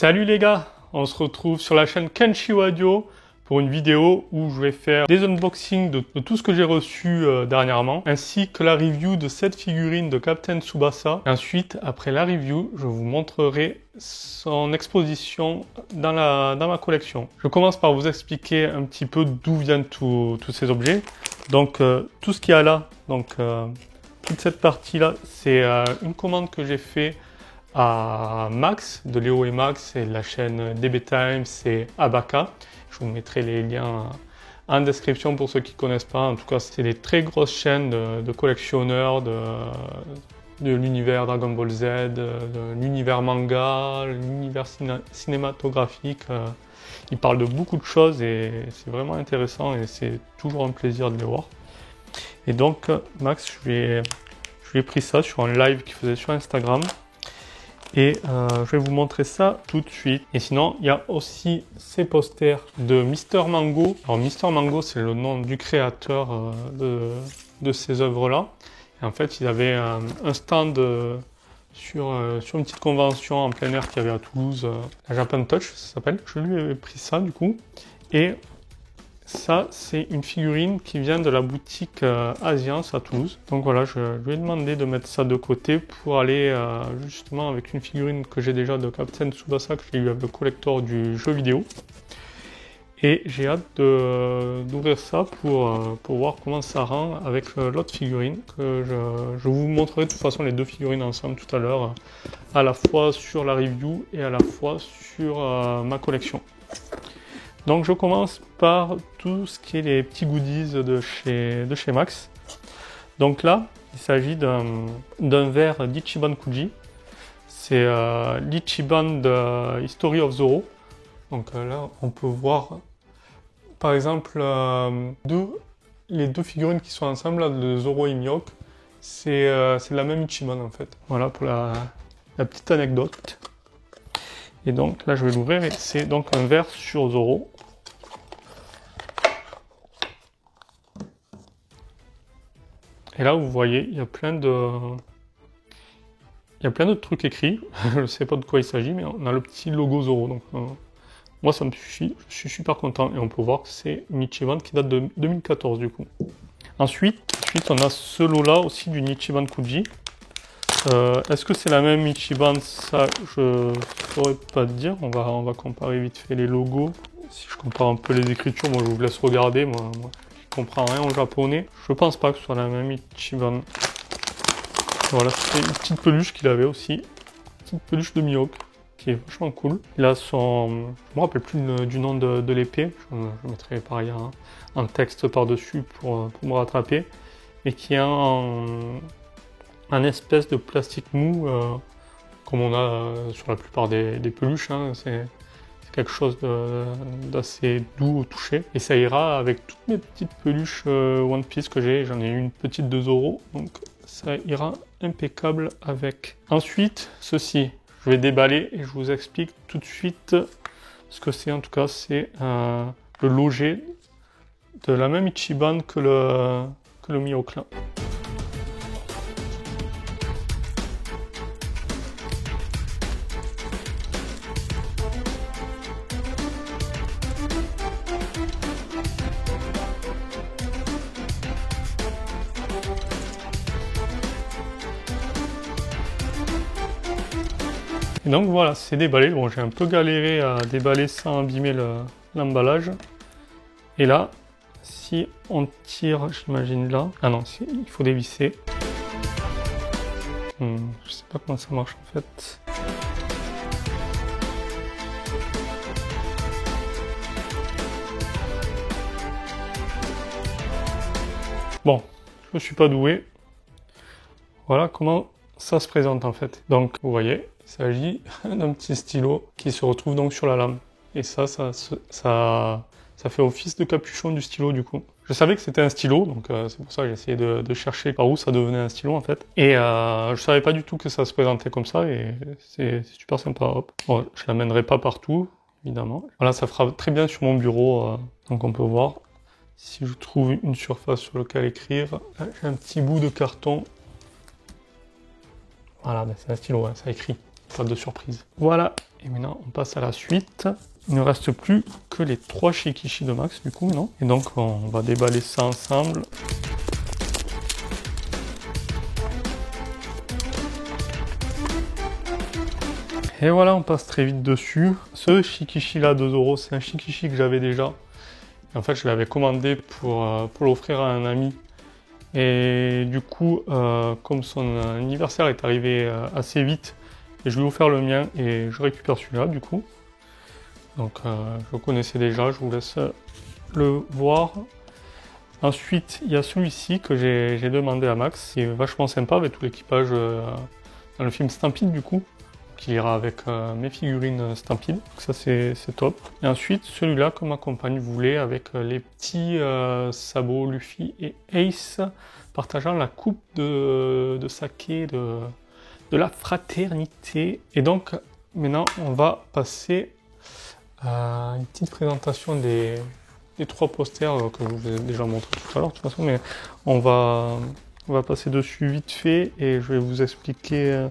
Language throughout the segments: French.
Salut les gars, on se retrouve sur la chaîne Kenshi Audio pour une vidéo où je vais faire des unboxings de tout ce que j'ai reçu dernièrement, ainsi que la review de cette figurine de Captain Tsubasa. Ensuite, après la review, je vous montrerai son exposition dans ma collection. Je commence par vous expliquer un petit peu d'où viennent tous ces objets. Donc, tout ce qu'il y a là, toute cette partie-là, c'est une commande que j'ai fait à Max, de Léo et Max, et la chaîne DB Times et Abaka. Je vous mettrai les liens en description pour ceux qui ne connaissent pas. En tout cas, c'est des très grosses chaînes de collectionneurs de l'univers Dragon Ball Z, de l'univers manga, l'univers cinématographique. Ils parlent de beaucoup de choses et c'est vraiment intéressant et c'est toujours un plaisir de les voir. Et donc, Max, je lui ai pris ça sur un live qu'il faisait sur Instagram. Et je vais vous montrer ça tout de suite. Et sinon, il y a aussi ces posters de Mister Mango. Alors, Mister Mango, c'est le nom du créateur de ces œuvres-là. Et en fait, il avait un stand sur une petite convention en plein air qu'il y avait à Toulouse, la Japan Touch, ça s'appelle. Je lui ai pris ça, du coup. Et ça, c'est une figurine qui vient de la boutique Asiance à Toulouse. Donc voilà, je lui ai demandé de mettre ça de côté pour aller justement avec une figurine que j'ai déjà de Captain Tsubasa, que j'ai eu avec le collector du jeu vidéo. Et j'ai hâte d'ouvrir ça pour voir comment ça rend avec l'autre figurine. Que je vous montrerai de toute façon les deux figurines ensemble tout à l'heure, à la fois sur la review et à la fois sur ma collection. Donc je commence par tout ce qui est les petits goodies de chez Max. Donc là, il s'agit d'un verre d'Ichiban Kuji. C'est l'Ichiban de History of Zoro. Donc là, on peut voir par exemple les deux figurines qui sont ensemble, là, de Zoro et Mihawk. C'est la même Ichiban en fait. Voilà pour la petite anecdote. Et donc là, je vais l'ouvrir et c'est donc un verre sur Zoro. Et là, vous voyez, il y a plein de trucs écrits. Je ne sais pas de quoi il s'agit, mais on a le petit logo Zoro. Donc, moi, ça me suffit. Je suis super content. Et on peut voir que c'est une Ichiban qui date de 2014, du coup. Ensuite, on a ce lot-là aussi du Ichiban Kuji. Est-ce que c'est la même Ichiban? Ça, je ne saurais pas te dire. On va comparer vite fait les logos. Si je compare un peu les écritures, moi, je vous laisse regarder. Moi je comprends rien en japonais. Je pense pas que ce soit la même Ichiban. Voilà, c'est une petite peluche qu'il avait aussi. Une petite peluche de Mihawk, qui est vachement cool. Il a son... Je me rappelle plus du nom de l'épée. Je mettrai pareil un texte par-dessus pour me rattraper. Et qui a un espèce de plastique mou, comme on a sur la plupart des peluches. Hein. C'est quelque chose d'assez doux au toucher. Et ça ira avec toutes mes petites peluches One Piece que j'ai. J'en ai une petite de Zoro, donc ça ira impeccable avec. Ensuite, ceci, je vais déballer et je vous explique tout de suite ce que c'est. En tout cas, c'est le loger de la même Ichiban que le Mihawk là. Et donc voilà, c'est déballé. Bon, j'ai un peu galéré à déballer sans abîmer l'emballage. Et là, si on tire, j'imagine là... Ah non, il faut dévisser. Je sais pas comment ça marche en fait. Bon, je suis pas doué. Voilà comment ça se présente en fait. Donc, vous voyez, il s'agit d'un petit stylo qui se retrouve donc sur la lame. Et ça fait office de capuchon du stylo du coup. Je savais que c'était un stylo, donc c'est pour ça que j'ai essayé de chercher par où ça devenait un stylo en fait. Et je savais pas du tout que ça se présentait comme ça et c'est super sympa. Hop. Bon, je l'amènerai pas partout, évidemment. Voilà, ça fera très bien sur mon bureau, donc on peut voir. Si je trouve une surface sur laquelle écrire, j'ai un petit bout de carton. Voilà, ben c'est un stylo, hein, ça écrit. pas de surprise. Voilà, et maintenant on passe à la suite. Il ne reste plus que les 3 Shikishi de Max du coup maintenant. Et donc on va déballer ça ensemble. Et voilà, on passe très vite dessus. Ce Shikishi là, 2 €, c'est un Shikishi que j'avais déjà. En fait, je l'avais commandé pour l'offrir à un ami. Et du coup, comme son anniversaire est arrivé assez vite, et je lui ai offert le mien et je récupère celui-là du coup. Donc je le connaissais déjà, je vous laisse le voir. Ensuite, il y a celui-ci que j'ai demandé à Max, qui est vachement sympa avec tout l'équipage dans le film Stampede du coup, qui ira avec mes figurines Stampede, donc ça c'est top. Et ensuite, celui-là que ma compagne voulait avec les petits sabots Luffy et Ace, partageant la coupe de saké de la fraternité. Et donc, maintenant, on va passer à une petite présentation des 3 posters que je vous ai déjà montré tout à l'heure de toute façon, mais on va passer dessus vite fait et je vais vous expliquer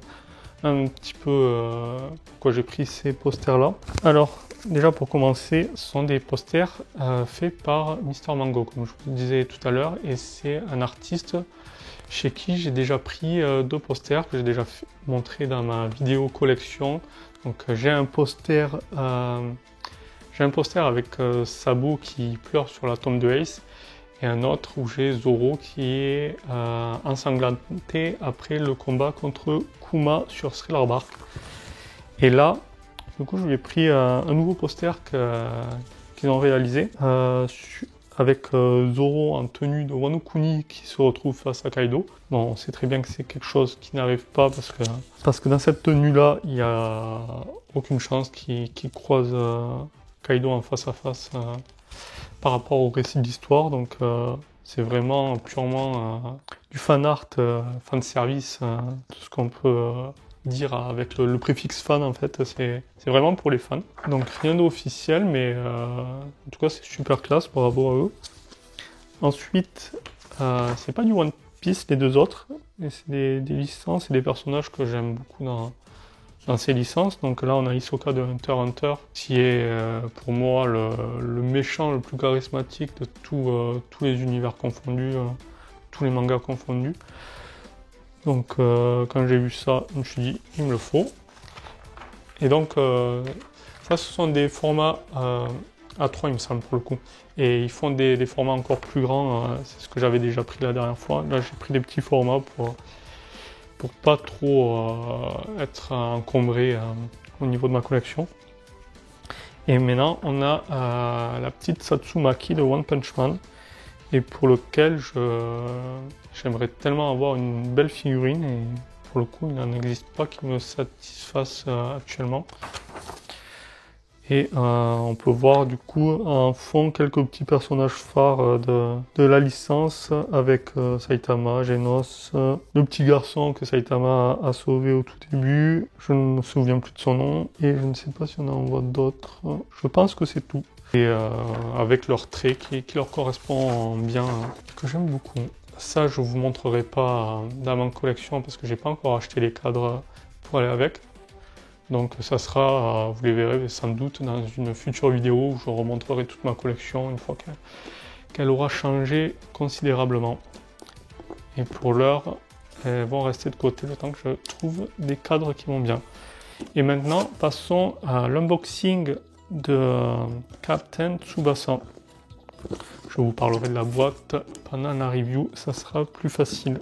un petit peu pourquoi j'ai pris ces posters là. Alors déjà pour commencer, ce sont des posters faits par Mister Mango comme je vous disais tout à l'heure, et c'est un artiste chez qui j'ai déjà pris 2 posters que j'ai déjà montré dans ma vidéo collection. Donc j'ai un poster avec Sabo qui pleure sur la tombe de Ace, et un autre où j'ai Zoro qui est ensanglanté après le combat contre Kuma sur Thriller Bark. Et là, du coup, je lui ai pris un nouveau poster qu'ils ont réalisé avec Zoro en tenue de Wano Kuni qui se retrouve face à Kaido. Bon, on sait très bien que c'est quelque chose qui n'arrive pas parce que dans cette tenue-là, il n'y a aucune chance qu'il croise Kaido en face à face par rapport au récit de l'histoire. Donc c'est vraiment purement du fan art, fan service, tout ce qu'on peut dire avec le préfixe fan en fait, c'est vraiment pour les fans. Donc rien d'officiel, mais en tout cas c'est super classe, bravo à eux. Ensuite, c'est pas du One Piece les 2 autres, mais c'est des licences et des personnages que j'aime beaucoup dans ces licences. Donc là on a Hisoka de Hunter x Hunter, qui est pour moi le méchant le plus charismatique de tous les univers confondus, tous les mangas confondus. Donc quand j'ai vu ça, je me suis dit il me le faut. Et donc ça ce sont des formats A3 il me semble pour le coup. Et ils font des formats encore plus grands, c'est ce que j'avais déjà pris la dernière fois. Là j'ai pris des petits formats pour pas trop être encombré au niveau de ma collection. Et maintenant on a la petite Satsumaki de One Punch Man, et pour lequel j'aimerais tellement avoir une belle figurine, et pour le coup il n'en existe pas qui me satisfasse actuellement. Et on peut voir du coup en fond quelques petits personnages phares de la licence avec Saitama, Genos, le petit garçon que Saitama a sauvé au tout début. Je ne me souviens plus de son nom et je ne sais pas si on en voit d'autres. Je pense que c'est tout. Et avec leurs traits qui leur correspondent bien, que j'aime beaucoup. Ça je vous montrerai pas dans ma collection parce que j'ai pas encore acheté les cadres pour aller avec. Donc ça sera, vous les verrez sans doute dans une future vidéo où je remontrerai toute ma collection une fois qu'elle aura changé considérablement. Et pour l'heure, elles vont rester de côté le temps que je trouve des cadres qui vont bien. Et maintenant, passons à l'unboxing de Captain Tsubasa. Je vous parlerai de la boîte pendant la review, ça sera plus facile.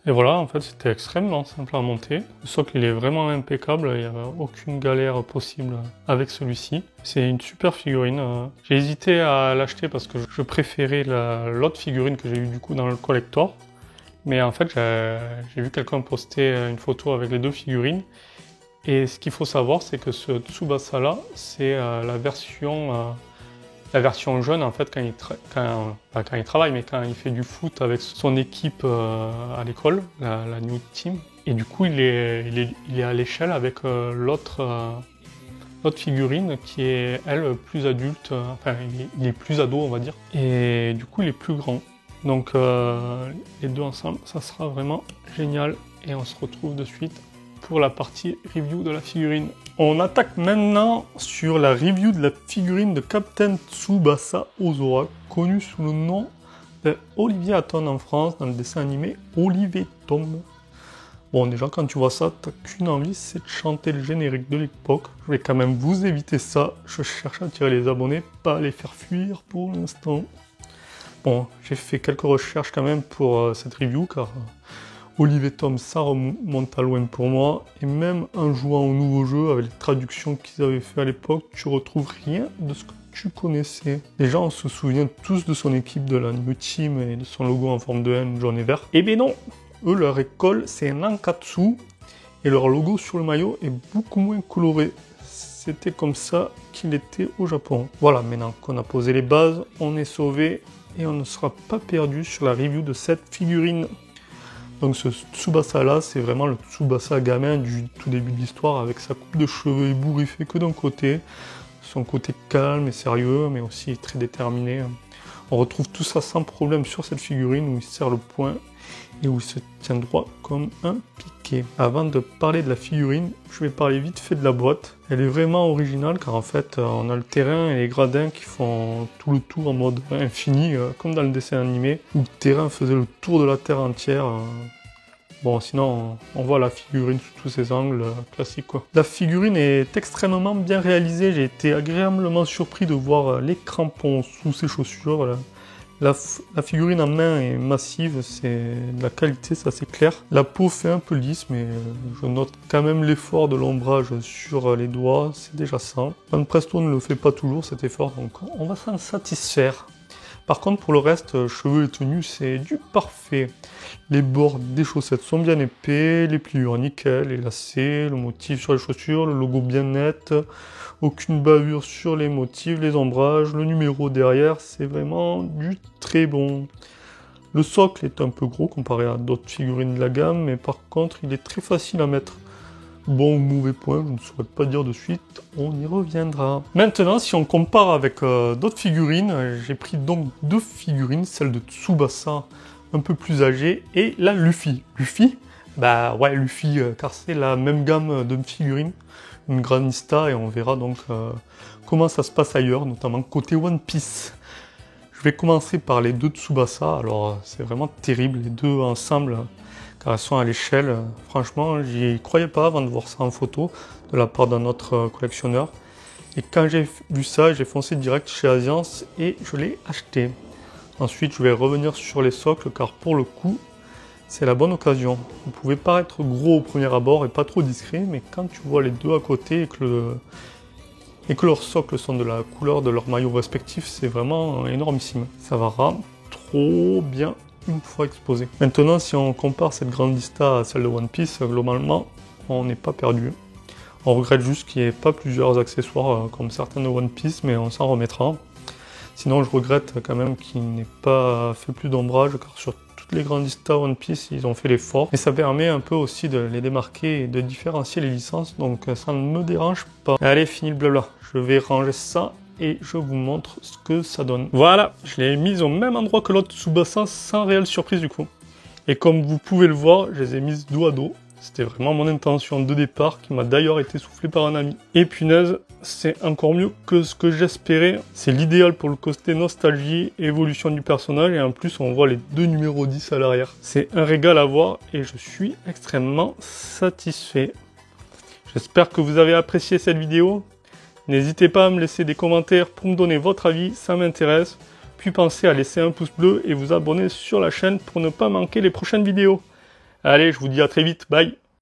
Et voilà, en fait, c'était extrêmement simple à monter. Le socle, il est vraiment impeccable, il n'y a aucune galère possible avec celui-ci. C'est une super figurine. J'ai hésité à l'acheter parce que je préférais l'autre figurine que j'ai eu du coup dans le collector. Mais en fait, j'ai vu quelqu'un poster une photo avec les 2 figurines. Et ce qu'il faut savoir, c'est que ce Tsubasa-là, c'est la version la version jaune, en fait, quand il travaille, mais quand il fait du foot avec son équipe à l'école, la New Team. Et du coup, il est à l'échelle avec l'autre figurine qui est, elle, plus adulte, enfin, il est plus ado, on va dire. Et du coup, il est plus grand. Donc, les deux ensemble, ça sera vraiment génial. Et on se retrouve de suite pour la partie review de la figurine. On attaque maintenant sur la review de la figurine de Captain Tsubasa Ozora, connu sous le nom de Olivier Hatton en France dans le dessin animé Olivier Tom. Bon, déjà quand tu vois ça, t'as qu'une envie, c'est de chanter le générique de l'époque. Je vais quand même vous éviter ça. Je cherche à attirer les abonnés, pas à les faire fuir pour l'instant. Bon, j'ai fait quelques recherches quand même pour cette review, car Olivier Tom, ça remonte à loin pour moi. Et même en jouant au nouveau jeu, avec les traductions qu'ils avaient fait à l'époque, tu retrouves rien de ce que tu connaissais. Déjà, on se souvient tous de son équipe de la New Team et de son logo en forme de N jaune et vert. Eh bien non, eux, leur école, c'est un Nankatsu. Et leur logo sur le maillot est beaucoup moins coloré. C'était comme ça qu'il était au Japon. Voilà, maintenant qu'on a posé les bases, on est sauvé et on ne sera pas perdu sur la review de cette figurine. Donc ce Tsubasa là, c'est vraiment le Tsubasa gamin du tout début de l'histoire, avec sa coupe de cheveux ébouriffée que d'un côté, son côté calme et sérieux, mais aussi très déterminé. On retrouve tout ça sans problème sur cette figurine où il serre le poing et où il se tient droit comme un piquet. Avant de parler de la figurine, je vais parler vite fait de la boîte. Elle est vraiment originale car en fait on a le terrain et les gradins qui font tout le tour en mode infini, comme dans le dessin animé, où le terrain faisait le tour de la Terre entière. Bon, sinon, on voit la figurine sous tous ses angles, classique quoi. La figurine est extrêmement bien réalisée. J'ai été agréablement surpris de voir les crampons sous ses chaussures. La figurine en main est massive, c'est de la qualité, c'est assez clair. La peau fait un peu lisse, mais je note quand même l'effort de l'ombrage sur les doigts, c'est déjà ça. Pan Presto ne le fait pas toujours cet effort, donc on va s'en satisfaire. Par contre, pour le reste, cheveux et tenue, c'est du parfait. Les bords des chaussettes sont bien épais, les pliures nickel, les lacets, le motif sur les chaussures, le logo bien net, aucune bavure sur les motifs, les ombrages, le numéro derrière, c'est vraiment du très bon. Le socle est un peu gros comparé à d'autres figurines de la gamme, mais par contre, il est très facile à mettre. Bon ou mauvais point, je ne saurais pas dire de suite, on y reviendra. Maintenant, si on compare avec d'autres figurines, j'ai pris donc deux figurines, celle de Tsubasa, un peu plus âgée, et la Luffy. Luffy? Bah ouais, Luffy, car c'est la même gamme de figurines, une Granista, et on verra donc comment ça se passe ailleurs, notamment côté One Piece. Je vais commencer par les deux Tsubasa, alors c'est vraiment terrible, les deux ensemble, car elles sont à l'échelle. Franchement, j'y croyais pas avant de voir ça en photo de la part d'un autre collectionneur. Et quand j'ai vu ça, j'ai foncé direct chez Asiance et je l'ai acheté. Ensuite, je vais revenir sur les socles car pour le coup, c'est la bonne occasion. Vous pouvez paraître gros au premier abord et pas trop discret, mais quand tu vois les deux à côté et que leurs socles sont de la couleur de leur maillot respectif, c'est vraiment énormissime. Ça va trop bien une fois exposé. Maintenant, si on compare cette Grandista à celle de One Piece, globalement, on n'est pas perdu. On regrette juste qu'il n'y ait pas plusieurs accessoires comme certains de One Piece, mais on s'en remettra. Sinon, je regrette quand même qu'il n'ait pas fait plus d'ombrage, car sur toutes les Grandista One Piece, ils ont fait l'effort. Et ça permet un peu aussi de les démarquer et de différencier les licences, donc ça ne me dérange pas. Allez, fini le blabla. Je vais ranger ça et je vous montre ce que ça donne. Voilà, je l'ai mise au même endroit que l'autre Tsubasa sans réelle surprise du coup. Et comme vous pouvez le voir, je les ai mises dos à dos. C'était vraiment mon intention de départ qui m'a d'ailleurs été soufflée par un ami. Et punaise, c'est encore mieux que ce que j'espérais. C'est l'idéal pour le côté nostalgie et évolution du personnage et en plus on voit les deux numéros 10 à l'arrière. C'est un régal à voir et je suis extrêmement satisfait. J'espère que vous avez apprécié cette vidéo. N'hésitez pas à me laisser des commentaires pour me donner votre avis, ça m'intéresse. Puis pensez à laisser un pouce bleu et vous abonner sur la chaîne pour ne pas manquer les prochaines vidéos. Allez, je vous dis à très vite, bye!